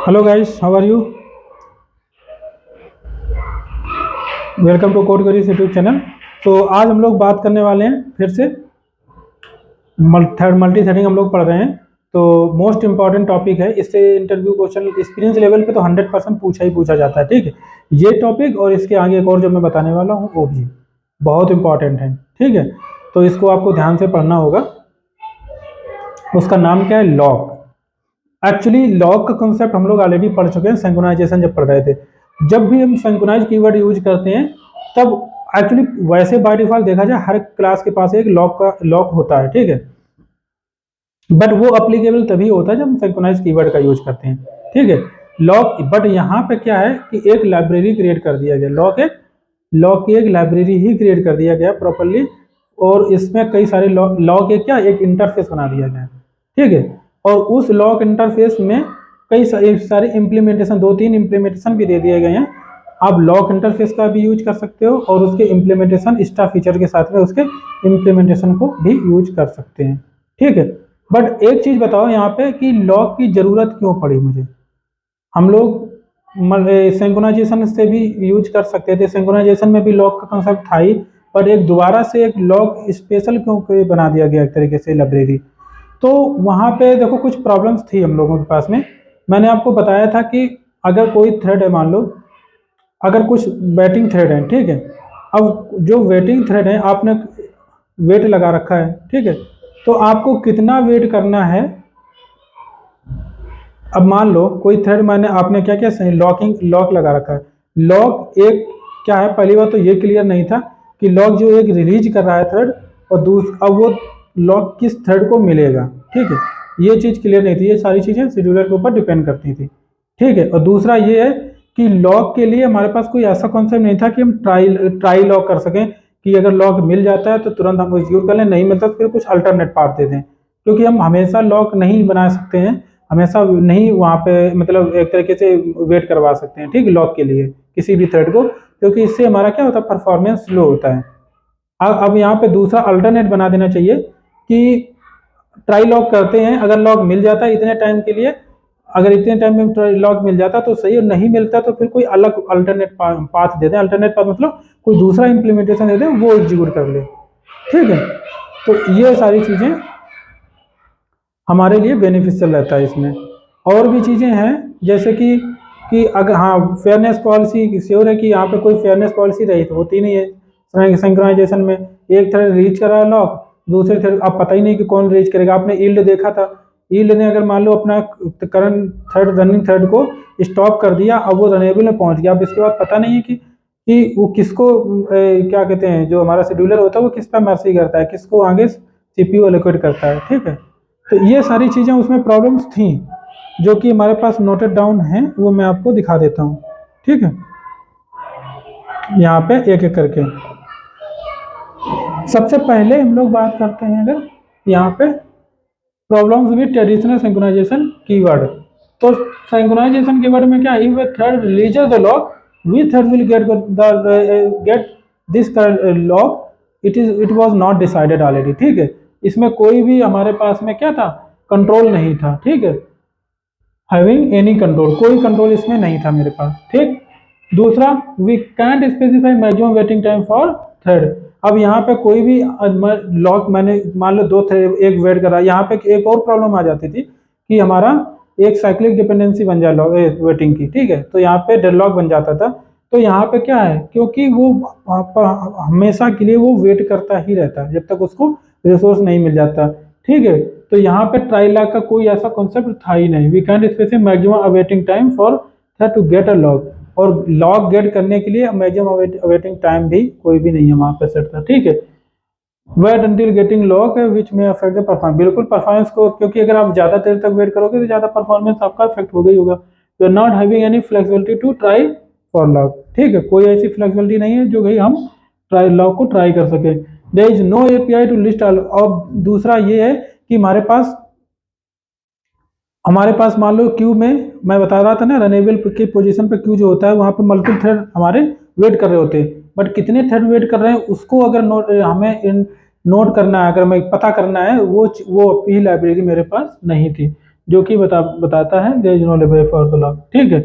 Hello guys, how are you? Welcome to code curries YouTube channel. तो आज हम लोग बात करने वाले हैं फिर से मल्टी थ्रेडिंग हम लोग पढ़ रहे हैं। तो मोस्ट इंपॉर्टेंट टॉपिक है, इससे इंटरव्यू क्वेश्चन एक्सपीरियंस लेवल पे तो 100% पूछा ही पूछा जाता है। ठीक है, ये टॉपिक और इसके आगे एक और जो मैं बताने वाला हूँ वो भी बहुत इंपॉर्टेंट है। ठीक है, तो इसको आपको ध्यान से पढ़ना होगा। उसका नाम क्या है? लॉक। एक्चुअली लॉक का कॉन्सेप्ट हम लोग ऑलरेडी पढ़ चुके हैं सिंक्रोनाइजेशन जब पढ़ रहे थे। जब भी हम सिंक्रोनाइज कीवर्ड यूज करते हैं तब एक्चुअली वैसे बाय डिफॉल्ट देखा जाए हर क्लास के पास एक लॉक होता है। ठीक है, बट वो अप्लीकेबल तभी होता है जब हम सिंक्रोनाइज कीवर्ड का यूज करते हैं। ठीक है, लॉक बट यहाँ पे क्या है कि एक लाइब्रेरी क्रिएट कर दिया गया। लॉक की एक लाइब्रेरी ही क्रिएट कर दिया गया प्रॉपरली, और इसमें कई सारे लॉक एक इंटरफेस बना दिया गया। ठीक है, और उस लॉक इंटरफेस में कई सारे इम्प्लीमेंटेशन, 2-3 इम्प्लीमेंटेशन भी दे दिए गए हैं। आप लॉक इंटरफेस का भी यूज कर सकते हो और उसके इम्प्लीमेंटेशन स्टार फीचर के साथ में उसके इम्प्लीमेंटेशन को भी यूज कर सकते हैं। ठीक है, बट एक चीज बताओ यहाँ पे कि लॉक की जरूरत क्यों पड़ी मुझे? हम लोग सिंक्रोनाइजेशन से भी यूज कर सकते थे, सिंक्रोनाइजेशन में भी लॉक का कंसेप्ट था ही, पर एक दोबारा से एक लॉक स्पेशल क्यों बना दिया गया एक तरीके से लाइब्रेरी? तो वहाँ पे देखो कुछ प्रॉब्लम्स थी हम लोगों के पास में। मैंने आपको बताया था कि अगर कोई थ्रेड है, मान लो अगर कुछ वेटिंग थ्रेड है, ठीक है, अब जो वेटिंग थ्रेड है आपने वेट लगा रखा है। ठीक है, तो आपको कितना वेट करना है? अब मान लो कोई थ्रेड मैंने आपने क्या किया, लॉक लगा रखा है। लॉक एक क्या है, पहली बात तो ये क्लियर नहीं था कि लॉक जो एक रिलीज कर रहा है थ्रेड, और अब वो लॉक किस थ्रेड को मिलेगा। ठीक है, ये चीज़ क्लियर नहीं थी। ये सारी चीज़ें शेड्यूलर के ऊपर डिपेंड करती थी। ठीक है, और दूसरा ये है कि लॉक के लिए हमारे पास कोई ऐसा कॉन्सेप्ट नहीं था कि हम ट्राई लॉक कर सकें, कि अगर लॉक मिल जाता है तो तुरंत हम एग्जीक्यूट कर लें, नहीं मिलता तो फिर कुछ अल्टरनेट पाथ दे दें। क्योंकि हम हमेशा लॉक नहीं बना सकते हैं, हमेशा नहीं वहाँ पे मतलब एक तरीके से वेट करवा सकते हैं। ठीक है, लॉक के लिए किसी भी थ्रेड को, क्योंकि इससे हमारा क्या होता है, परफॉर्मेंस स्लो होता है। अब यहाँ पे दूसरा अल्टरनेट बना देना चाहिए कि ट्राई लॉक करते हैं, अगर लॉक मिल जाता है इतने टाइम के लिए, अगर इतने टाइम में ट्राई लॉक मिल जाता तो सही, और नहीं मिलता तो फिर कोई अलग अल्टरनेट पाथ दे दें। अल्टरनेट पाथ मतलब कोई दूसरा इंप्लीमेंटेशन दे दें, वो एग्जीक्यूट कर ले। ठीक है, तो ये सारी चीज़ें हमारे लिए बेनिफिशियल रहता है इसमें। और भी चीज़ें हैं जैसे कि अगर हाँ फेयरनेस पॉलिसी श्योर है कि यहाँ पे कोई फेयरनेस पॉलिसी रही तो होती नहीं है सिंक्रोनाइजेशन में। एक थ्रेड रीच कर रहा है लॉक, दूसरे थ्रेड अब पता ही नहीं कि कौन रीच करेगा। आपने ईल्ड देखा था, ईल्ड ने अगर मान लो अपना करंट थ्रेड रनिंग थ्रेड को स्टॉप कर दिया, अब वो रनेबल में पहुंच गया। अब इसके बाद पता नहीं है कि वो किसको क्या कहते हैं, जो हमारा शेड्यूलर होता है वो किस पर मर्जी करता है, किसको आगे सीपीयू एलोकेट करता है। ठीक है, तो ये सारी चीज़ें उसमें प्रॉब्लम्स थी जो कि हमारे पास नोटेड डाउन हैं, वो मैं आपको दिखा देता हूँ। ठीक है, यहाँ पे एक एक करके सबसे पहले हम लोग बात करते हैं अगर यहाँ पे problems with traditional synchronization keyword. तो सिंक्रोनाइजेशन कीवर्ड में क्या, if a thread releases the lock, we thread will get this lock, it was not decided already. ठीक है, इसमें कोई भी हमारे पास में क्या था, कंट्रोल नहीं था। ठीक है, हैविंग एनी कंट्रोल, कोई कंट्रोल इसमें नहीं था मेरे पास। ठीक, दूसरा we can't specify maximum waiting time for thread. अब यहाँ पे कोई भी लॉक मैंने मान लो 2 थ्रेड एक वेट करा, यहाँ पे एक और प्रॉब्लम आ जाती थी कि हमारा एक साइक्लिक डिपेंडेंसी बन जाए वेटिंग की। ठीक है, तो यहाँ पे डेडलॉक बन जाता था। तो यहाँ पे क्या है, क्योंकि वो हमेशा के लिए वो वेट करता ही रहता है जब तक उसको रिसोर्स नहीं मिल जाता। ठीक है, तो यहाँ पे ट्राई लॉक का कोई ऐसा कॉन्सेप्ट था ही नहीं। We can specify maximum awaiting time for thread to get a lock, और लॉक गेट करने के लिए मैक्सिमम अवेटिंग टाइम भी कोई भी नहीं है वहाँ पे सेट था। ठीक है, वेट अंटिल गेटिंग लॉक विच में अफेक्ट द परफॉर्मेंस, बिल्कुल परफॉर्मेंस को, क्योंकि अगर आप ज़्यादा देर तक वेट करोगे तो ज़्यादा परफॉर्मेंस आपका अफेक्ट हो गई होगा। You are not having any flexibility to try for lock. ठीक है, कोई ऐसी फ्लेक्सिबिलिटी नहीं है जो भाई हम ट्राई लॉक को ट्राई कर सके। There is no API to list all. और दूसरा ये है कि हमारे पास मान लो क्यू में मैं बता रहा था ना, रनेबल की पोजीशन पे क्यू जो होता है वहाँ पे मल्टीपल थ्रेड हमारे वेट कर रहे होते हैं, बट कितने थ्रेड वेट कर रहे हैं उसको अगर नोट हमें नोट करना है, अगर मैं पता करना है, वो भी लाइब्रेरी मेरे पास नहीं थी, जो कि बताता है there is no library for the log. ठीक है।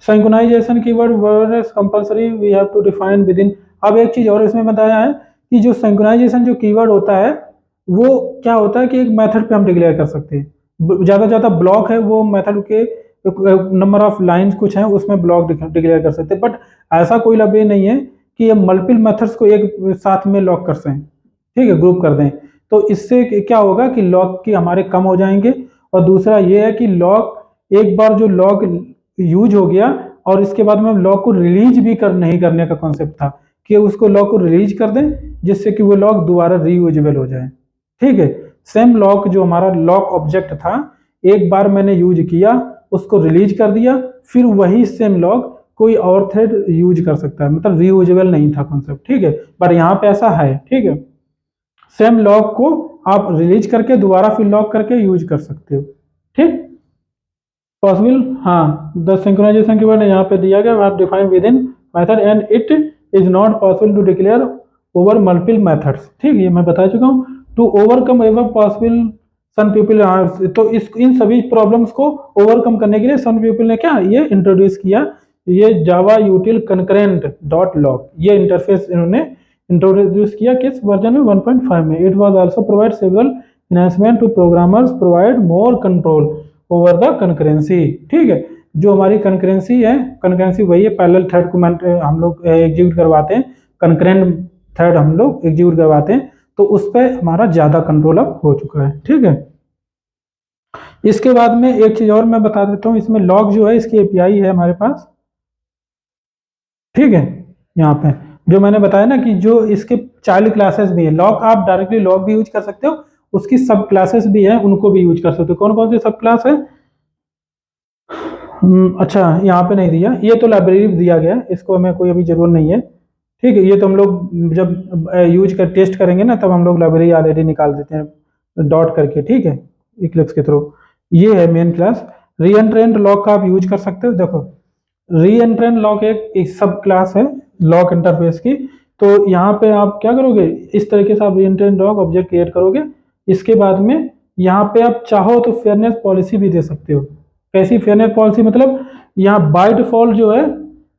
Synchronization keyword word compulsory we have to define within. अब एक चीज और इसमें बताया है कि जो सिंक्रोनाइजेशन जो कीवर्ड होता है वो क्या होता है कि एक मेथड पे हम डिक्लेयर कर सकते हैं। ज़्यादा ज़्यादा ब्लॉक है वो मेथड के नंबर ऑफ लाइंस कुछ हैं उसमें ब्लॉक डिक्लेयर कर सकते हैं, बट ऐसा कोई लाइब्रेरी नहीं है कि ये मल्टीपल मेथड्स को एक साथ में लॉक कर सकें। ठीक है, ग्रुप कर दें। तो इससे क्या होगा कि लॉक की हमारे कम हो जाएंगे। और दूसरा ये है कि लॉक एक बार जो लॉक यूज हो गया और इसके बाद में लॉक को रिलीज भी नहीं करने का कॉन्सेप्ट था कि उसको लॉक को रिलीज कर दें जिससे कि वो लॉक दोबारा रीयूजेबल हो जाए। ठीक है। सेम लॉक जो हमारा लॉक ऑब्जेक्ट था, एक बार मैंने यूज किया, उसको रिलीज कर दिया, फिर वही सेम लॉक कोई और थ्रेड यूज कर सकता है, मतलब रीयूजेबल नहीं था कॉन्सेप्ट। ठीक है, पर यहाँ पे ऐसा है। ठीक है, सेम लॉक को आप रिलीज करके दोबारा फिर लॉक करके यूज कर सकते हो। ठीक, पॉसिबल। हाँ, द सिंक्रोनाइजेशन की वर्ड यहाँ पे दिया गया, आप define within method and it is not possible to declare over multiple methods. ठीक, ये मैं बता चुका हूँ। To overcome ever possible Sun people, तो इस इन सभी प्रॉब्लम्स को ओवरकम करने के लिए सन पीपल ने क्या ये इंट्रोड्यूस किया, ये Java util concurrent dot log, ये इंटरफेस इन्होंने इंट्रोड्यूस किया किस वर्जन में, 1.5 में। It was also provide several enhancement to programmers provide more control over the concurrency. ठीक है, जो हमारी कंकरेंसी है, कंकरेंसी वही है पैरेलल थ्रेड को हम लोग एग्जीक्यूट करवाते हैं, कंकरेंट थ्रेड हम लोग एग्जीक्यूट करवाते हैं, तो उस पर हमारा ज्यादा कंट्रोल अब हो चुका है। ठीक है, इसके बाद में एक चीज और मैं बता देता हूँ, इसमें लॉग जो है इसकी एपीआई है हमारे पास। ठीक है, यहाँ पे जो मैंने बताया ना कि जो इसके चाइल्ड क्लासेस भी है, लॉग आप डायरेक्टली लॉग भी यूज कर सकते हो, उसकी सब क्लासेस भी है, उनको भी यूज कर सकते हो। कौन कौन सी सब क्लास है? अच्छा, यहाँ पे नहीं दिया, ये तो लाइब्रेरी दिया गया है, इसको हमें कोई अभी जरूरत नहीं है। ठीक है, ये तो हम लोग जब यूज कर टेस्ट करेंगे ना तब हम लोग लाइब्रेरी ऑलरेडी निकाल देते हैं डॉट करके। ठीक है, इक्लिप्स के थ्रू। ये है मेन क्लास। री एंट्रेंट लॉक का आप यूज कर सकते हो। देखो, री एंट्रेंट लॉक एक सब क्लास है लॉक इंटरफेस की। तो यहाँ पे आप क्या करोगे, इस तरीके से आप री एंट्रेंट लॉक ऑब्जेक्ट क्रिएट करोगे। इसके बाद में यहाँ पे आप चाहो तो फेयरनेस पॉलिसी भी दे सकते हो। कैसी फेयरनेस पॉलिसी? मतलब यहाँ बाय डिफॉल्ट जो है,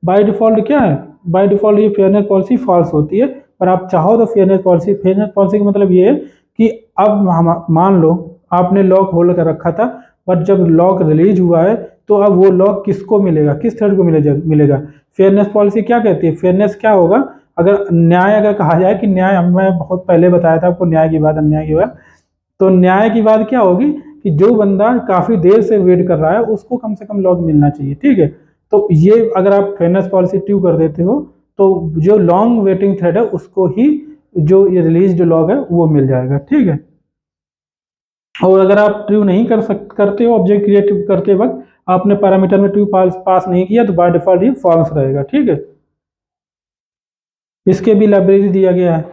बाय डिफॉल्ट क्या है, बाय डिफॉल्ट ये फेयरनेस पॉलिसी फॉल्स होती है, पर आप चाहो तो फेयरनेस पॉलिसी का मतलब ये है कि अब हम मान लो आपने लॉक होल्ड कर रखा था, बट जब लॉक रिलीज हुआ है तो अब वो लॉक किसको मिलेगा, किस थ्रेड को मिलेगा। फेयरनेस पॉलिसी क्या कहती है? फेयरनेस क्या होगा, अगर न्याय अगर कहा जाए कि न्याय, मैं बहुत पहले बताया था आपको न्याय की बात, अन्याय की बात, तो न्याय की बात क्या होगी कि जो बंदा काफी देर से वेट कर रहा है उसको कम से कम लॉग मिलना चाहिए। ठीक है, तो ये अगर आप फेयरनेस पॉलिसी ट्रू कर देते हो तो जो लॉन्ग वेटिंग थ्रेड है उसको ही जो ये रिलीज लॉग है वो मिल जाएगा। ठीक है, और अगर आप ट्रू नहीं करते हो ऑब्जेक्ट क्रिएट करते वक्त, आपने पैरामीटर में ट्रू पास नहीं किया तो बाय डिफॉल्ट ये फॉल्स रहेगा। ठीक है, इसके भी लाइब्रेरी दिया गया है,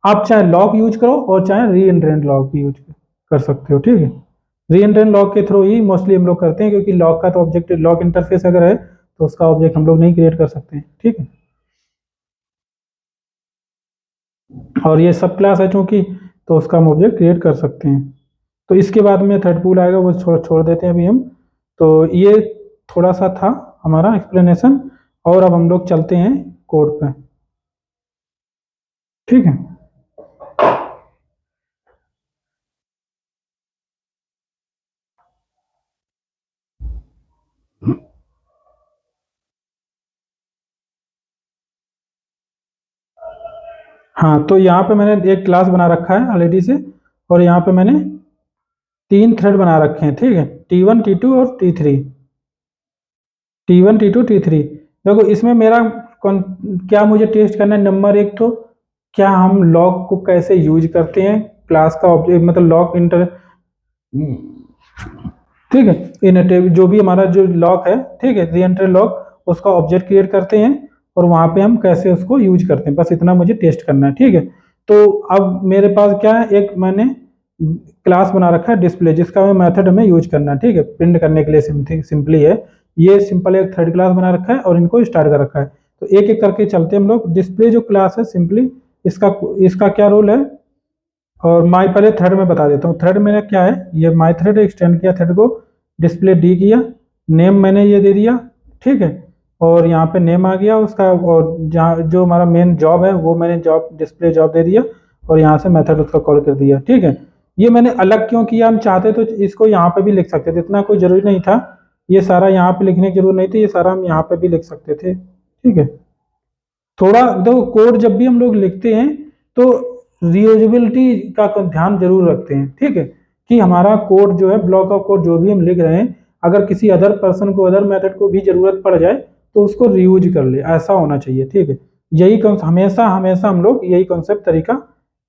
आप चाहे लॉक यूज करो और चाहे री एंट्रेंट लॉक भी यूज कर सकते हो। ठीक है, री एंट्रेंट लॉक के थ्रू ही मोस्टली हम लोग करते हैं, क्योंकि लॉक का तो ऑब्जेक्ट लॉक इंटरफेस अगर है तो उसका ऑब्जेक्ट हम लोग नहीं क्रिएट कर सकते हैं। ठीक है, और ये सब क्लास है चूंकि, तो उसका हम ऑब्जेक्ट क्रिएट कर सकते हैं। तो इसके बाद में थ्रेड पूल आएगा, वो छोड़ देते हैं अभी हम। तो ये थोड़ा सा था हमारा एक्सप्लेनेशन, और अब हम लोग चलते हैं कोड पे। ठीक है, हाँ, तो यहाँ पे मैंने एक क्लास बना रखा है ऑलरेडी से, और यहाँ पे मैंने 3 थ्रेड बना रखे हैं। ठीक है, T1 T2 और T3, T1 T2 T3। देखो इसमें मेरा क्या मुझे टेस्ट करना है, नंबर एक तो क्या हम लॉग को कैसे यूज करते हैं, क्लास का ऑब्जेक्ट मतलब लॉग इंटर। ठीक है, इन जो भी हमारा जो लॉग है, ठीक है, री एंट्री लॉग, उसका ऑब्जेक्ट क्रिएट करते हैं और वहां पे हम कैसे उसको यूज करते हैं, बस इतना मुझे टेस्ट करना है। ठीक है, तो अब मेरे पास क्या है, एक मैंने क्लास बना रखा है डिस्प्ले, जिसका मेथड हमें यूज करना है। ठीक है, प्रिंट करने के लिए सिंपली है, ये सिंपल एक थर्ड क्लास बना रखा है और इनको स्टार्ट कर रखा है। तो एक एक करके चलते हैं हम लोग। डिस्प्ले जो क्लास है सिंपली, इसका इसका क्या रोल है, और माई पहले थ्रेड में बता देता हूँ। थ्रेड मेरा क्या है, ये माई थ्रेड एक्सटेंड किया थ्रेड को, डिस्प्ले डी किया, नेम मैंने ये दे दिया, ठीक है। और यहाँ पे नेम आ गया उसका, और जहाँ जो हमारा मेन जॉब है वो मैंने जॉब डिस्प्ले जॉब दे दिया, और यहाँ से मेथड उसका कॉल कर दिया, ठीक है। ये मैंने अलग क्यों किया, हम चाहते तो इसको यहाँ पे भी लिख सकते थे, इतना कोई जरूरी नहीं था ये सारा यहाँ पे लिखने की जरूरत नहीं थी, ये सारा हम यहाँ पे भी लिख सकते थे, ठीक है। थोड़ा देखो कोड जब भी हम लोग लिखते हैं तो रीयूजेबिलिटी का ध्यान जरूर रखते हैं, ठीक है, कि हमारा कोड जो है, ब्लॉक ऑफ कोड जो भी हम लिख रहे हैं, अगर किसी अदर पर्सन को, अदर मेथड को भी जरूरत पड़ जाए तो उसको रीयूज कर ले, ऐसा होना चाहिए, ठीक है। यही हमेशा हमेशा हम लोग यही कॉन्सेप्ट तरीका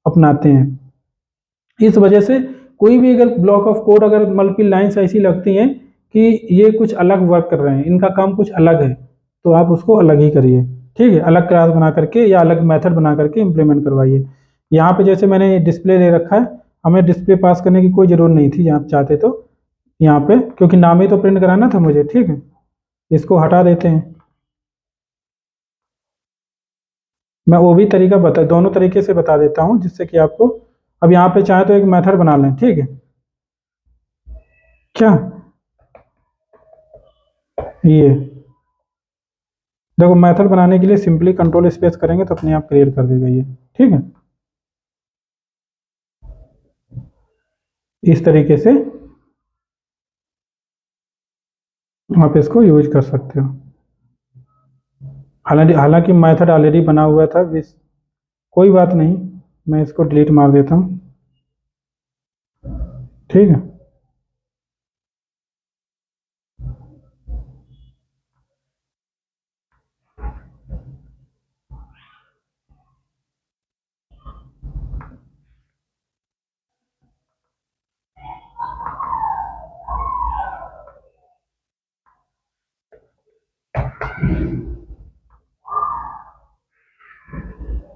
अपनाते हैं। इस वजह से कोई भी अगर ब्लॉक ऑफ कोड, अगर मल्टीपल लाइन्स ऐसी लगती हैं कि ये कुछ अलग वर्क कर रहे हैं, इनका काम कुछ अलग है, तो आप उसको अलग ही करिए, ठीक है, अलग क्लास बना करके या अलग मेथड बना करके इम्प्लीमेंट करवाइए। यहाँ पे जैसे मैंने डिस्प्ले ले रखा है, हमें डिस्प्ले पास करने की कोई ज़रूरत नहीं थी, आप चाहते तो यहाँ पे, क्योंकि नाम ही तो प्रिंट कराना था मुझे, ठीक है। इसको हटा देते हैं। मैं वो भी तरीका दोनों तरीके से बता देता हूँ जिससे कि आपको, अब यहाँ पे चाहे तो एक मेथड बना लें, ठीक है, क्या ये देखो, मेथड बनाने के लिए सिंपली कंट्रोल स्पेस करेंगे तो अपने आप क्रिएट कर देगा ये, ठीक है। इस तरीके से आप इसको यूज कर सकते हो। हालांकि हालांकि मेथड ऑलरेडी बना हुआ था, कोई बात नहीं, मैं इसको डिलीट मार देता हूँ, ठीक है।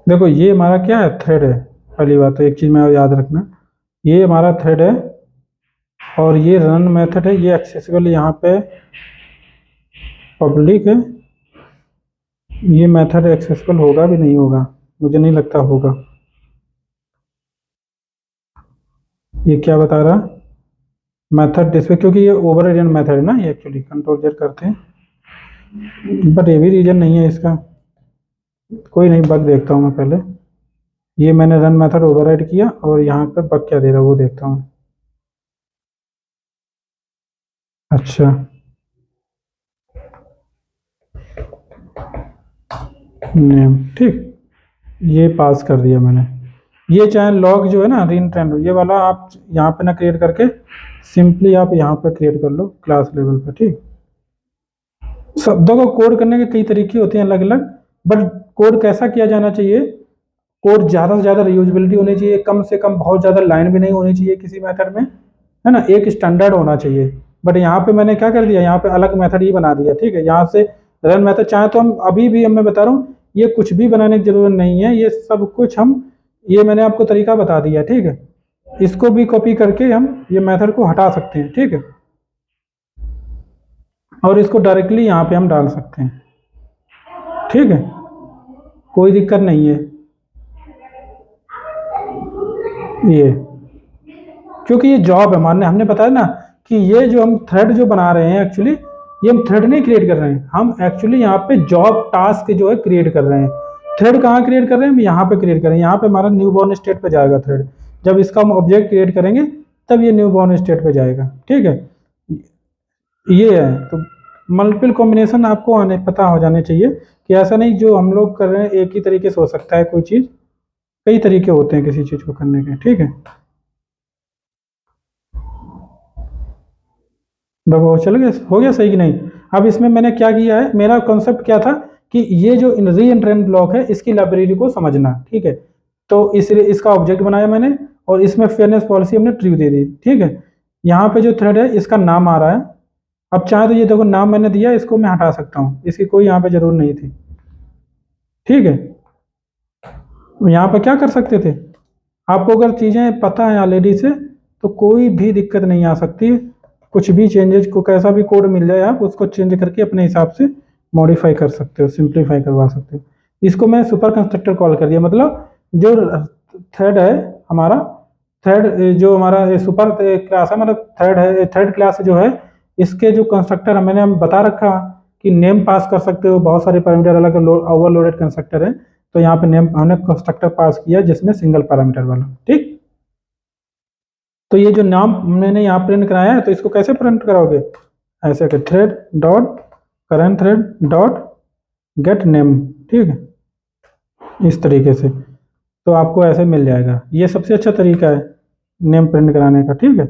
देखो ये हमारा क्या है, थ्रेड है। पहली बात तो एक चीज़ मैं याद रखना, ये हमारा थ्रेड है, और ये रन मेथड है, ये एक्सेसिबल यहाँ पे पब्लिक है। ये मेथड एक्सेसिबल होगा भी नहीं होगा, मुझे नहीं लगता होगा। ये क्या बता रहा है, मेथड डिस्प्ले, क्योंकि ये ओवर रीजन मेथड है ना, ये एक्चुअली कंट्रोल जेड करते हैं, बट ये भी रीजन नहीं है इसका। कोई नहीं, बग देखता हूँ मैं पहले। ये मैंने रन मेथड ओवरराइड किया, और यहाँ पे बग क्या दे रहा है वो देखता हूँ। अच्छा, नेम, ठीक, ये पास कर दिया मैंने। ये चाहे लॉग जो है ना, रीन ट्रेंड, ये वाला आप यहाँ पे ना क्रिएट करके सिंपली आप यहाँ पे क्रिएट कर लो क्लास लेवल पे, ठीक। शब्दों को कोड करने के कई तरीके होते हैं अलग अलग, बट कोड कैसा किया जाना चाहिए, कोड ज़्यादा से ज़्यादा रीयूजेबिलिटी होनी चाहिए, कम से कम बहुत ज़्यादा लाइन भी नहीं होनी चाहिए किसी मेथड में, है ना, एक स्टैंडर्ड होना चाहिए। बट यहाँ पे मैंने क्या कर दिया, यहाँ पे अलग मेथड ही बना दिया, ठीक है। यहाँ से रन मेथड चाहे तो हम अभी भी, मैं बता रहा हूँ, ये कुछ भी बनाने की जरूरत नहीं है, ये सब कुछ हम, ये मैंने आपको तरीका बता दिया, ठीक है। इसको भी कॉपी करके हम ये मेथड को हटा सकते हैं, ठीक है, और इसको डायरेक्टली यहाँ पे हम डाल सकते हैं, ठीक है, कोई दिक्कत नहीं है। ये क्योंकि ये जॉब है, मानने हमने बताया ना कि ये जो हम थ्रेड जो बना रहे हैं, एक्चुअली ये हम थ्रेड नहीं क्रिएट कर रहे हैं, हम एक्चुअली यहाँ पे जॉब टास्क जो है क्रिएट कर रहे हैं। थ्रेड कहाँ क्रिएट कर रहे हैं, हम यहाँ पे क्रिएट कर रहे हैं, यहाँ पे हमारा न्यू बॉर्न स्टेट पे जाएगा थ्रेड। जब इसका हम ऑब्जेक्ट क्रिएट करेंगे तब ये न्यू बॉर्न स्टेट पे जाएगा, ठीक है। ये है, तो मल्टीपल कॉम्बिनेशन आपको आने पता हो जाने चाहिए, कि ऐसा नहीं जो हम लोग कर रहे हैं एक ही तरीके से हो सकता है कोई चीज़, कई तरीके होते हैं किसी चीज़ को करने के, ठीक है। देखो चल गया, हो गया सही कि नहीं। अब इसमें मैंने क्या किया है, मेरा कॉन्सेप्ट क्या था कि ये जो री एंट्रेंट ब्लॉक है इसकी लाइब्रेरी को समझना, ठीक है। तो इसलिए इसका ऑब्जेक्ट बनाया मैंने, और इसमें फेयरनेस पॉलिसी हमने ट्रू दे दी, ठीक है। यहाँ पे जो थ्रेड है इसका नाम आ रहा है, अब चाहे तो ये देखो नाम मैंने दिया, इसको मैं हटा सकता हूँ, इसकी कोई यहाँ पे जरूरत नहीं थी, ठीक है। यहाँ पे क्या कर सकते थे, आपको अगर चीज़ें पता है ऑलरेडी से तो कोई भी दिक्कत नहीं आ सकती, कुछ भी चेंजेस को, कैसा भी कोड मिल जाए आप उसको चेंज करके अपने हिसाब से मॉडिफाई कर सकते हो, सिंप्लीफाई करवा सकते हो। इसको मैं सुपर कंस्ट्रक्टर कॉल कर दिया, मतलब जो थ्रेड है हमारा थर्ड जो हमारा सुपर क्लास है, मतलब थर्ड क्लास जो है, इसके जो कंस्ट्रक्टर मैंने हम बता रखा कि नेम पास कर सकते हो, बहुत सारे पैरामीटर अलग ओवरलोडेड कंस्ट्रक्टर है, तो यहाँ पे नेम हमने कंस्ट्रक्टर पास किया जिसमें सिंगल पैरामीटर वाला। ठीक, तो ये जो नाम मैंने यहाँ प्रिंट कराया है, तो इसको कैसे प्रिंट कराओगे, ऐसे कि thread dot current thread dot gate name. ठीक है, इस तरीके से तो आपको ऐसे मिल जाएगा। ये सबसे अच्छा तरीका है नेम प्रिंट कराने का। ठीक है,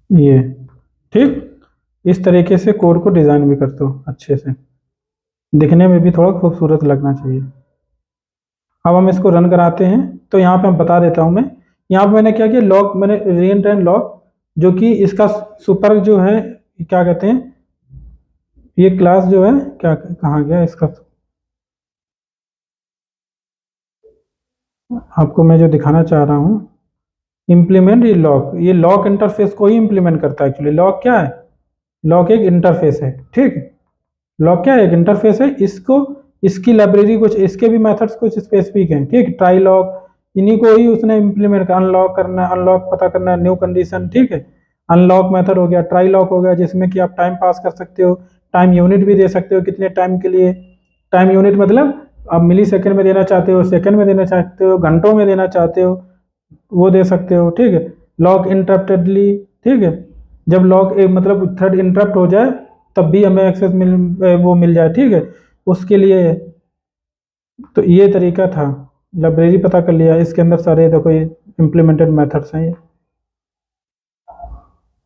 ये ठीक, इस तरीके से कोड को डिज़ाइन भी करते हो अच्छे से, दिखने में भी थोड़ा खूबसूरत लगना चाहिए। अब हम इसको रन कराते हैं, तो यहाँ पे मैं बता देता हूँ। मैं यहाँ पे मैंने क्या किया, लॉग मैंने रीएंट्रेंट लॉग, जो कि इसका सुपर जो है क्या कहते हैं, ये क्लास जो है क्या, कहाँ गया इसका, आपको मैं जो दिखाना चाह रहा हूँ, इम्प्लीमेंट ये लॉग, ये लॉग इंटरफेस को ही इम्प्लीमेंट करता है। एक्चुअली लॉग क्या है, लॉग एक इंटरफेस है। ठीक, लॉग क्या है, एक इंटरफेस है। इसको, इसकी लाइब्रेरी कुछ, इसके भी मेथड्स कुछ स्पेसिफिक हैं। ठीक, ट्राई लॉग, इन्हीं को ही उसने इम्प्लीमेंट कर, अनलॉक करना, अनलॉक पता करना, न्यू कंडीशन। ठीक है, अनलॉक मेथड हो गया, ट्राई लॉक हो गया, जिसमें कि आप टाइम पास कर सकते हो, टाइम यूनिट भी दे सकते हो, कितने टाइम के लिए। टाइम यूनिट मतलब आप मिली सेकेंड में देना चाहते हो, सेकेंड में देना चाहते हो, घंटों में देना चाहते हो, वो दे सकते हो। ठीक है, लॉग इंटरप्टेडली। ठीक है, जब लॉग मतलब थ्रेड इंटरप्ट हो जाए तब भी हमें एक्सेस वो मिल जाए। ठीक है, उसके लिए तो ये तरीका था। लाइब्रेरी पता कर लिया, इसके अंदर सारे देखो ये इम्प्लीमेंटेड मेथड्स हैं ये।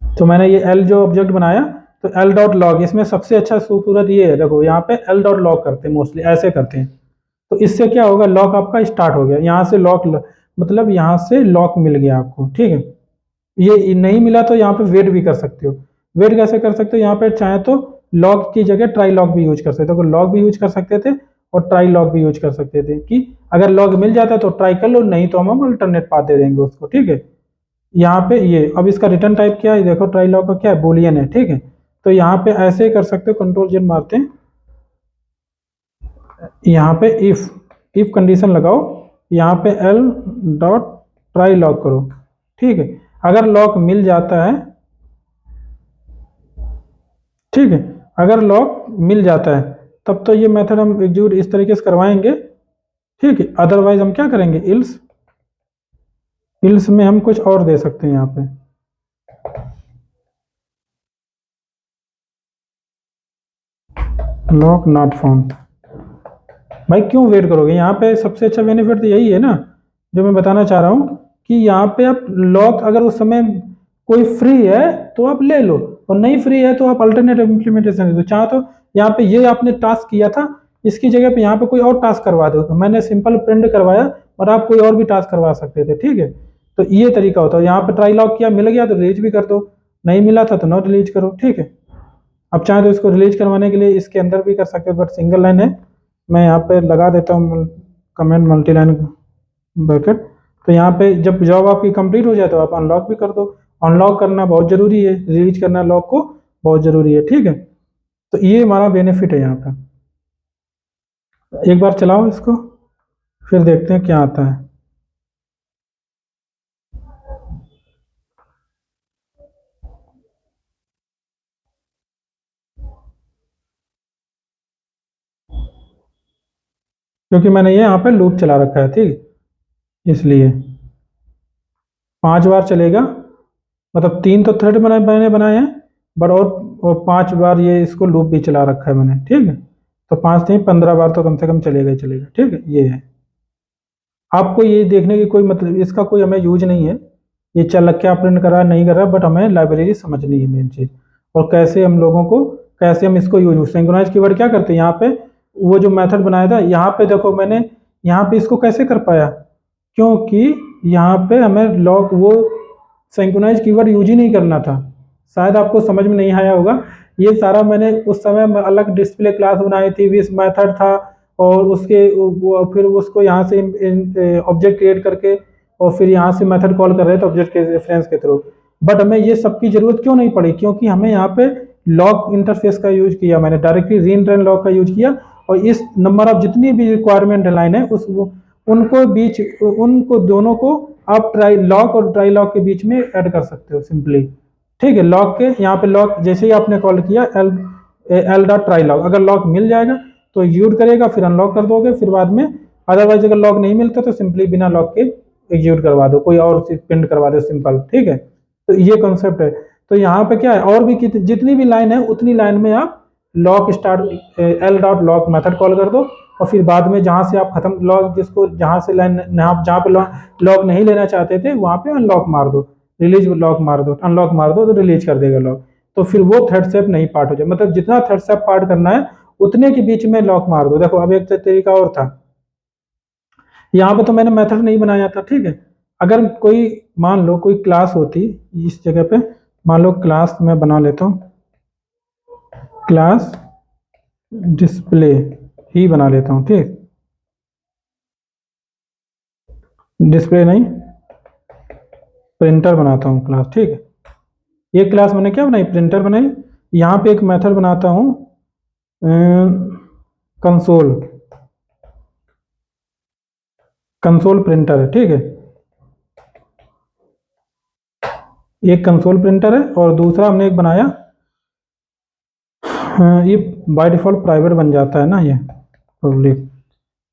तो मैंने ये एल जो ऑब्जेक्ट बनाया, तो एल डॉट लॉग, इसमें सबसे अच्छा खूबसूरत ये है, देखो यहाँ पे एल डॉट लॉग करते हैं, मोस्टली ऐसे करते हैं। तो इससे क्या होगा, लॉक आपका स्टार्ट हो गया, यहाँ से लॉक मतलब यहाँ से लॉक मिल गया आपको। ठीक है, ये नहीं मिला तो यहाँ पे वेट भी कर सकते हो। वेट कैसे कर सकते हो, यहाँ पे चाहे तो लॉग की जगह ट्राई लॉग भी यूज कर सकते हो, लॉग भी यूज कर सकते थे और ट्राई लॉग भी यूज कर सकते थे, कि अगर लॉग मिल जाता है तो ट्राई कर लो, नहीं तो हम अल्टरनेट पाथ दे देंगे उसको। ठीक है, यहाँ पे ये, अब इसका रिटर्न टाइप क्या है, देखो ट्राई लॉग का क्या है, बुलियन है। ठीक है, तो यहाँ पे ऐसे ही कर सकते हो, कंट्रोल जेड मारते हैं, यहाँ पे इफ कंडीशन लगाओ, यहाँ पे एल डॉट ट्राई लॉग करो। ठीक है, अगर लॉक मिल जाता है, ठीक है, अगर लॉक मिल जाता है तब तो ये मेथड हम एग्जीक्यूट इस तरीके से करवाएंगे। ठीक है, अदरवाइज हम क्या करेंगे, इल्स, इल्स में हम कुछ और दे सकते हैं यहाँ पे, लॉक नॉट फाउंड। भाई क्यों वेट करोगे, यहाँ पे सबसे अच्छा बेनिफिट तो यही है ना, जो मैं बताना चाह रहा हूँ, कि यहाँ पे आप लॉक अगर उस समय कोई फ्री है तो आप ले लो, और नहीं फ्री है तो आप अल्टरनेटिव इम्प्लीमेंटेशन दे दो। चाहे तो यहाँ पे ये आपने टास्क किया था, इसकी जगह पे यहाँ पे कोई और टास्क करवा दो, तो मैंने सिंपल प्रिंट करवाया और आप कोई और भी टास्क करवा सकते थे। ठीक है, तो ये तरीका होता है, यहाँ पे ट्राई लॉक किया, मिल गया तो रिलीज भी कर दो, नहीं मिला था तो नॉट रिलीज करो। ठीक है, अब चाहे तो इसको रिलीज करवाने के लिए इसके अंदर भी कर सकते हो, बट सिंगल लाइन है, मैं यहाँ पे लगा देता हूँ कमेंट मल्टी लाइन ब्रैकेट। तो यहाँ पे जब जॉब आपकी कंप्लीट हो जाए तो आप अनलॉक भी कर दो। अनलॉक करना बहुत ज़रूरी है, रिलीज करना लॉक को बहुत ज़रूरी है। ठीक है, तो ये हमारा बेनिफिट है यहाँ पे। एक बार चलाओ इसको, फिर देखते हैं क्या आता है। क्योंकि मैंने ये यहाँ पे लूप चला रखा है, ठीक, इसलिए 5 बार चलेगा, मतलब 3 तो थ्रेड मैंने बनाए हैं, बट और 5 बार ये इसको लूप भी चला रखा है मैंने। ठीक है, तो 5 नहीं 15 बार तो कम से कम चलेगा ही चलेगा। ठीक है, ये है, आपको ये देखने की कोई मतलब, इसका कोई हमें यूज नहीं है, ये चल क्या प्रिंट कर रहा है नहीं कर रहा है, बट हमें लाइब्रेरी समझनी है मेन चीज़, और कैसे हम लोगों को, कैसे हम इसको यूज, सिंक्रोनाइज कीवर्ड क्या करते हैं यहाँ पे, वो जो मेथड बनाया था यहाँ पे देखो, मैंने यहाँ पे इसको कैसे कर पाया, क्योंकि यहाँ पे हमें लॉग वो सिंक्रोनाइज कीवर्ड यूज ही नहीं करना था। शायद आपको समझ में नहीं आया होगा, ये सारा मैंने उस समय में अलग डिस्प्ले क्लास बनाई थी, विस मेथड था, और उसके वो फिर उसको यहाँ से ऑब्जेक्ट क्रिएट करके और फिर यहाँ से मेथड कॉल कर रहे थे ऑब्जेक्ट के रेफरेंस के थ्रू। बट हमें ये सब की जरूरत क्यों नहीं पड़ी, क्योंकि हमें यहाँ पे लॉक इंटरफेस का यूज किया, मैंने डायरेक्टली रीड एंड लॉक का यूज किया, और इस नंबर ऑफ जितनी भी रिक्वायरमेंट लाइन है उनको दोनों को आप ट्राई लॉक और ट्राई लॉक के बीच में ऐड कर सकते हो सिंपली। ठीक है, लॉक के यहाँ पे लॉक जैसे ही आपने कॉल किया एल डॉट ट्राई लॉक, अगर लॉक मिल जाएगा तो एग्जीक्यूट करेगा, फिर अनलॉक कर दोगे, फिर बाद में अदरवाइज अगर लॉक नहीं मिलता तो सिंपली बिना लॉक के एग्जीक्यूट करवा दो, कोई और चीज प्रिंट करवा दो सिंपल। ठीक है, तो ये कॉन्सेप्ट है। तो यहाँ पे क्या है, और भी जितनी भी लाइन है उतनी लाइन में आप lock start L dot lock method call कर दो, और फिर बाद में जहाँ से आप खत्म लॉक जिसको जहाँ से लाइन आप जहाँ पे लॉक नहीं लेना चाहते थे वहाँ पे अनलॉक मार दो, रिलीज लॉक मार दो, अनलॉक मार दो तो रिलीज कर देगा लॉक। तो फिर वो थ्रेड सेप नहीं पार्ट हो जाए, मतलब जितना थ्रेड सेप पार्ट करना है उतने के बीच में लॉक मार दो। देखो अब एक तरीका और था, यहाँ पे तो मैंने मेथड नहीं बनाया था। ठीक है, अगर कोई मान लो कोई क्लास होती इस जगह पे, मान लो क्लास मैं बना लेता हूँ, क्लास डिस्प्ले ही बना लेता हूँ। ठीक, डिस्प्ले नहीं प्रिंटर बनाता हूँ क्लास। ठीक है, ये क्लास मैंने क्या बनाई, प्रिंटर बनाई। यहाँ पे एक मेथड बनाता हूँ कंसोल, कंसोल प्रिंटर है। ठीक है, एक कंसोल प्रिंटर है, और दूसरा हमने एक बनाया, ये बाय डिफॉल्ट प्राइवेट बन जाता है ना ये पब्लिक।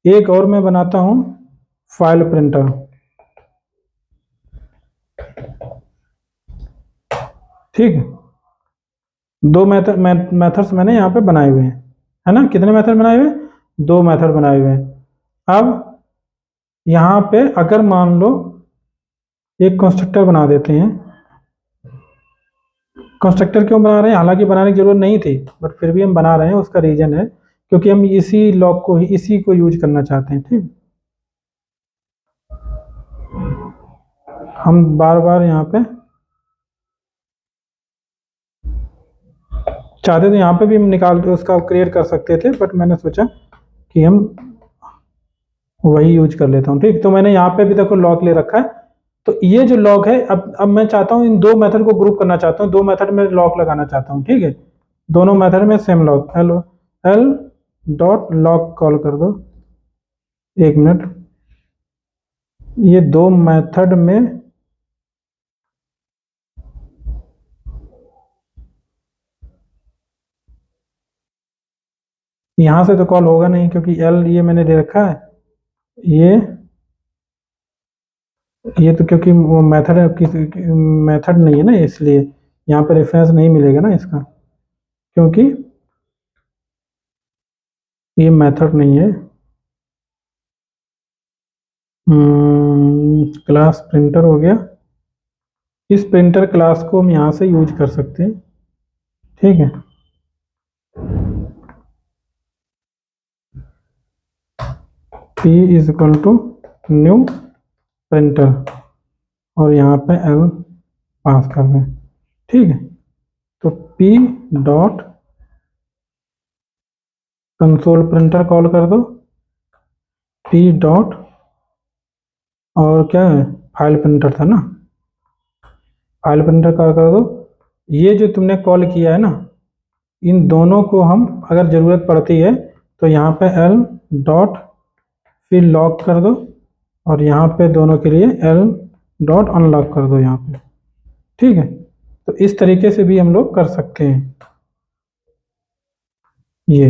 एक और मैं बनाता हूँ फाइल प्रिंटर। ठीक है, दो मेथड्स मैंने यहाँ पे बनाए हुए हैं, है ना। कितने मेथड बनाए हुए हैं, दो मेथड बनाए हुए हैं। अब यहाँ पे अगर मान लो एक कंस्ट्रक्टर बना देते हैं, कंस्ट्रक्टर क्यों बना रहे हैं, हालांकि बनाने की जरूरत नहीं थी बट फिर भी हम बना रहे हैं, उसका रीजन है क्योंकि हम इसी लॉक को ही इसी को यूज करना चाहते हैं। ठीक, हम बार बार यहाँ पे चाहते थे, यहाँ पे भी हम निकाल के उसका क्रिएट कर सकते थे, बट मैंने सोचा कि हम वही यूज कर लेता हूँ। ठीक, तो मैंने यहाँ पे भी देखो लॉक ले रखा है। तो ये जो लॉक है, अब मैं चाहता हूँ इन दो मेथड को ग्रुप करना चाहता हूँ, दो मेथड में लॉक लगाना चाहता हूँ। ठीक है, दोनों मेथड में same lock L dot lock call कर दो। एक मिनट, ये दो मेथड में यहां से तो कॉल होगा नहीं क्योंकि एल ये मैंने दे रखा है, ये तो क्योंकि वो मेथड है, किसी मेथड नहीं है ना, इसलिए यहाँ पर रेफरेंस नहीं मिलेगा ना इसका, क्योंकि ये मेथड नहीं है। क्लास प्रिंटर हो गया, इस प्रिंटर क्लास को हम यहाँ से यूज कर सकते हैं। ठीक है, P is equal to new printer, और यहाँ पे L पास कर दें। ठीक है, तो P dot console printer call कर दो, P डॉट और क्या है, फाइल प्रिंटर था ना, फाइल प्रिंटर कॉल कर दो। ये जो तुमने कॉल किया है ना, इन दोनों को हम अगर ज़रूरत पड़ती है तो यहाँ पे L डॉट फिर लॉक कर दो, और यहाँ पे दोनों के लिए L डॉट अनलॉक कर दो यहाँ पे। ठीक है, तो इस तरीके से भी हम लोग कर सकते हैं, ये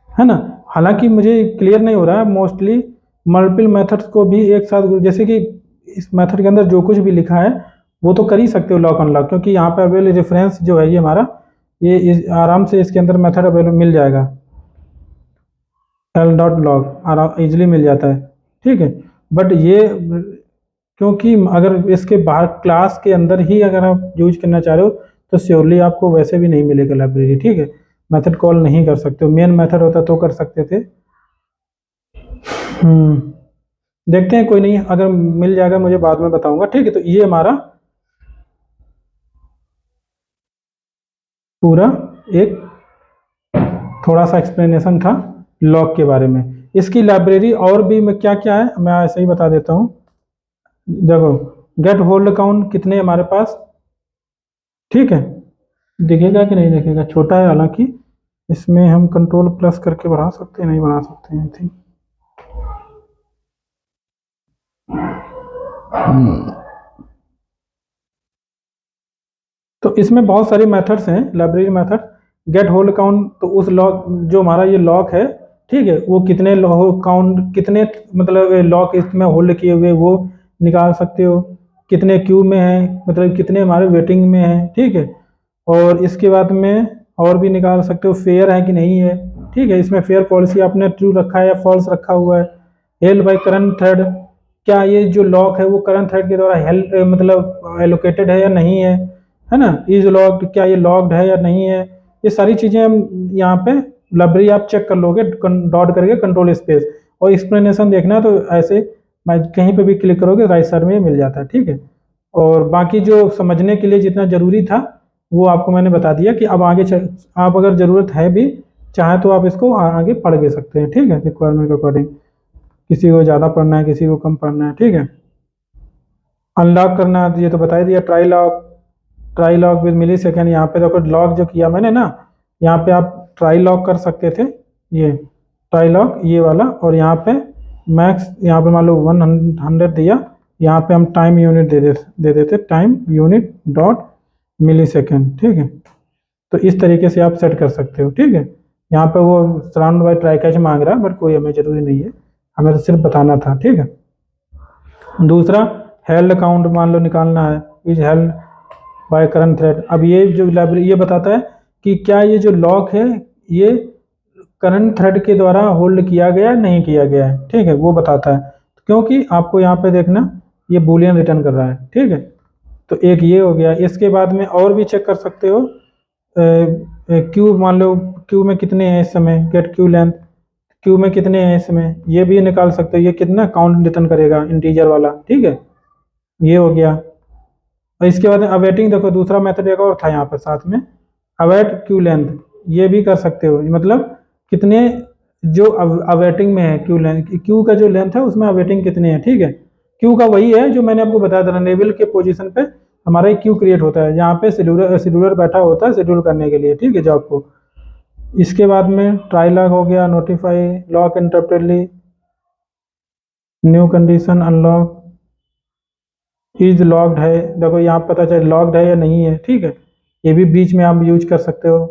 है ना। हालांकि मुझे क्लियर नहीं हो रहा है, मोस्टली मल्टीपल मेथड्स को भी एक साथ, जैसे कि इस मेथड के अंदर जो कुछ भी लिखा है वो तो कर ही सकते हो लॉक अनलॉक, क्योंकि यहाँ पे अवेलेबल रेफरेंस जो है ये हमारा, ये आराम से इसके अंदर मेथड अवेलेबल मिल जाएगा, एल डॉट लॉक आराम इजिली मिल जाता है। ठीक है, बट ये क्योंकि अगर इसके बाहर क्लास के अंदर ही अगर आप यूज करना चाह रहे हो तो श्योरली आपको वैसे भी नहीं मिलेगा लाइब्रेरी। ठीक है, मेथड कॉल नहीं कर सकते हो, मेन मेथड होता तो कर सकते थे। देखते हैं, कोई नहीं, अगर मिल जाएगा मुझे बाद में बताऊंगा। ठीक है, तो ये हमारा पूरा एक थोड़ा सा एक्सप्लेनेशन था लॉक के बारे में। इसकी लाइब्रेरी और भी मैं क्या क्या है मैं ऐसे ही बता देता हूँ। देखो, गेट होल्ड अकाउंट कितने हमारे पास, ठीक है, दिखेगा कि नहीं दिखेगा, छोटा है हालांकि। इसमें हम कंट्रोल प्लस करके बढ़ा सकते हैं, नहीं बढ़ा सकते हैं आई थिंक। तो इसमें बहुत सारी मेथड्स हैं, library method. Get hold count, तो उस लॉक जो हमारा ये लॉक है, ठीक है, वो कितने काउंट, कितने मतलब लॉक इसमें होल्ड किए हुए वो निकाल सकते हो। कितने क्यू में है, मतलब कितने हमारे वेटिंग में है, ठीक है। और इसके बाद में और भी निकाल सकते हो, फेयर है कि नहीं है, ठीक है। इसमें फेयर पॉलिसी आपने ट्रू रखा है या फॉल्स रखा हुआ है। हेल्ड बाय करंट थ्रेड, क्या ये जो लॉक है वो करंट थ्रेड के द्वारा हेल्ड मतलब एलोकेटेड है या नहीं है ना। इज लॉक्ड, क्या ये लॉक्ड है या नहीं है। ये सारी चीज़ें हम यहाँ पे लाइब्रेरी आप चेक कर लोगे डॉट करके कंट्रोल स्पेस, और एक्सप्लेनेशन देखना है तो ऐसे मैं कहीं पे भी क्लिक करोगे राइट साइड में ये मिल जाता है, ठीक है। और बाकी जो समझने के लिए जितना ज़रूरी था वो आपको मैंने बता दिया कि अब आगे आप अगर ज़रूरत है भी चाहे तो आप इसको आगे पढ़ भी सकते हैं, ठीक है, रिक्वायरमेंट के अकॉर्डिंग। किसी को ज़्यादा पढ़ना है, किसी को कम पढ़ना है, ठीक है। अनलॉक करना है ये तो बता ही दिया। Try lock with millisecond, यहाँ पे देखो लॉक जो किया मैंने ना, यहाँ पे आप ट्राई लॉक कर सकते थे, ये ट्राई लॉक ये वाला। और यहाँ पे मैक्स, यहाँ पे मान लो 100 दिया, यहाँ पे हम टाइम यूनिट दे देते टाइम यूनिट डॉट मिली सेकेंड, ठीक है। तो इस तरीके से आप सेट कर सकते हो, ठीक है। यहाँ पे वो सराउंड बाई ट्राई कैच मांग रहा है, बट कोई हमें जरूरी नहीं है, हमें तो सिर्फ बताना था, ठीक है। दूसरा हेल्ड काउंट मान लो निकालना है, is held by current thread. अब ये जो लाइब्रेरी ये बताता है कि क्या ये जो लॉक है ये करंट थ्रेड के द्वारा होल्ड किया गया नहीं किया गया है, ठीक है, वो बताता है। क्योंकि आपको यहाँ पे देखना ये बूलियन रिटर्न कर रहा है, ठीक है। तो एक ये हो गया। इसके बाद में और भी चेक कर सकते हो, क्यू मान लो क्यू में कितने हैं इस समय, गेट क्यू लेंथ, क्यू में कितने हैं इस समय, ये भी निकाल सकते हो। ये कितना काउंट रिटर्न करेगा इंटीजर वाला, ठीक है, ये हो गया। और इसके बाद अवेटिंग, देखो दूसरा मेथड एक और था यहाँ पर साथ में, अवेट क्यू लेंथ, ये भी कर सकते हो। मतलब कितने जो अवेटिंग में है क्यू लेंथ, क्यू का जो लेंथ है उसमें अवेटिंग कितने हैं, ठीक है। क्यू का वही है जो मैंने आपको बताया था, रनेबल के पोजीशन पे हमारा एक क्यू क्रिएट होता है, जहाँ पे शेड्यूलर बैठा होता है शेड्यूल करने के लिए, ठीक है, जॉब को। इसके बाद में ट्राई लॉक हो गया, नोटिफाई लॉक इंटरप्रेटली, new condition unlock, is locked है, देखो यहाँ पता चले लॉक्ड है या नहीं है, ठीक है। ये भी बीच में आप यूज कर सकते हो,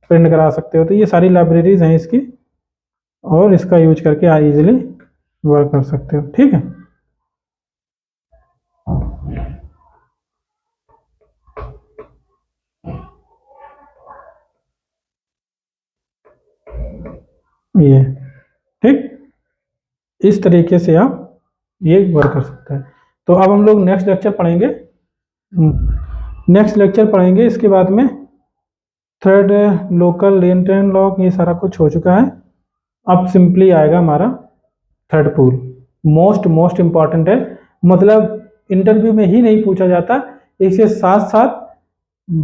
प्रिंट करा सकते हो। तो ये सारी लाइब्रेरीज हैं इसकी, और इसका यूज करके आप इजीली वर्क कर सकते हो, ठीक है। ये ठीक, इस तरीके से आप ये वर्क कर सकते हैं। तो अब हम लोग नेक्स्ट लेक्चर पढ़ेंगे, इसके बाद में थ्रेड लोकल लेन लॉक, ये सारा कुछ हो चुका है। अब सिंपली आएगा हमारा थ्रेड पूल, मोस्ट इम्पॉर्टेंट है। मतलब इंटरव्यू में ही नहीं पूछा जाता, इसके साथ साथ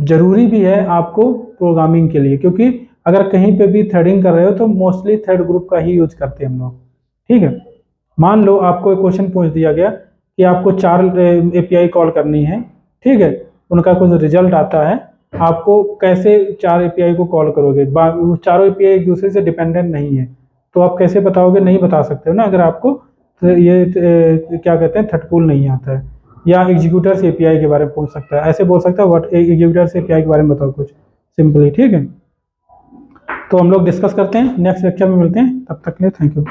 जरूरी भी है आपको प्रोग्रामिंग के लिए, क्योंकि अगर कहीं पे भी थ्रेडिंग कर रहे हो तो मोस्टली थ्रेड ग्रुप का ही यूज करते हैं हम लोग, ठीक है। मान लो आपको एक क्वेश्चन पूछ दिया गया कि आपको 4 एपीआई कॉल करनी है, ठीक है, उनका कुछ रिजल्ट आता है, आपको कैसे 4 एपीआई को कॉल करोगे, चारों एपीआई एक दूसरे से डिपेंडेंट नहीं है, तो आप कैसे बताओगे, नहीं बता सकते हो ना अगर आपको ये क्या कहते हैं थ्रेड पूल नहीं आता है। या एग्जीक्यूटर्स एपीआई के बारे में पूछ सकता है, ऐसे बोल सकता है व्हाट एग्जीक्यूटर्स एपीआई के बारे में बताओ कुछ सिंपली, ठीक है। तो हम लोग डिस्कस करते हैं, नेक्स्ट लेक्चर में मिलते हैं, तब तक के लिए थैंक यू।